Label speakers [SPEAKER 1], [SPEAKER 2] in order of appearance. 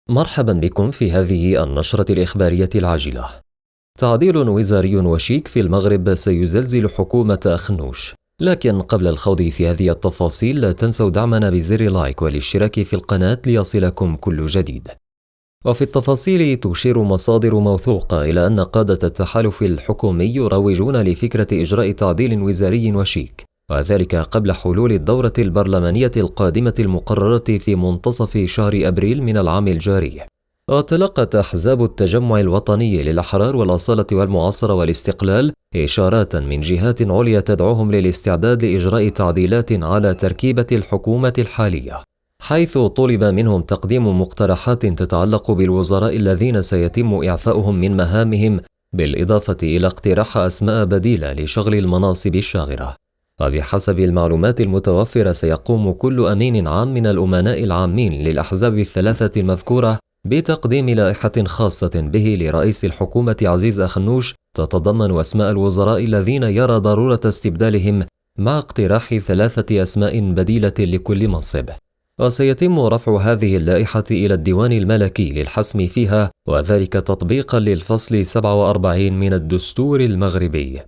[SPEAKER 1] مرحبا بكم في هذه النشرة الإخبارية العاجلة. تعديل وزاري وشيك في المغرب سيزلزل حكومة أخنوش، لكن قبل الخوض في هذه التفاصيل لا تنسوا دعمنا بزر لايك والاشتراك في القناة ليصلكم كل جديد. وفي التفاصيل تشير مصادر موثوقة إلى أن قادة التحالف الحكومي يروجون لفكرة إجراء تعديل وزاري وشيك، وذلك قبل حلول الدورة البرلمانية القادمة المقررة في منتصف شهر أبريل من العام الجاري. وتلقت أحزاب التجمع الوطني للأحرار والأصالة والمعاصرة والاستقلال إشارات من جهات عليا تدعوهم للاستعداد لإجراء تعديلات على تركيبة الحكومة الحالية، حيث طلب منهم تقديم مقترحات تتعلق بالوزراء الذين سيتم إعفاؤهم من مهامهم، بالإضافة إلى اقتراح أسماء بديلة لشغل المناصب الشاغرة. وبحسب المعلومات المتوفرة سيقوم كل أمين عام من الأمناء العامين للأحزاب الثلاثة المذكورة بتقديم لائحة خاصة به لرئيس الحكومة عزيز أخنوش تتضمن أسماء الوزراء الذين يرى ضرورة استبدالهم، مع اقتراح 3 أسماء بديلة لكل منصب. وسيتم رفع هذه اللائحة إلى الديوان الملكي للحسم فيها، وذلك تطبيقا للفصل 47 من الدستور المغربي.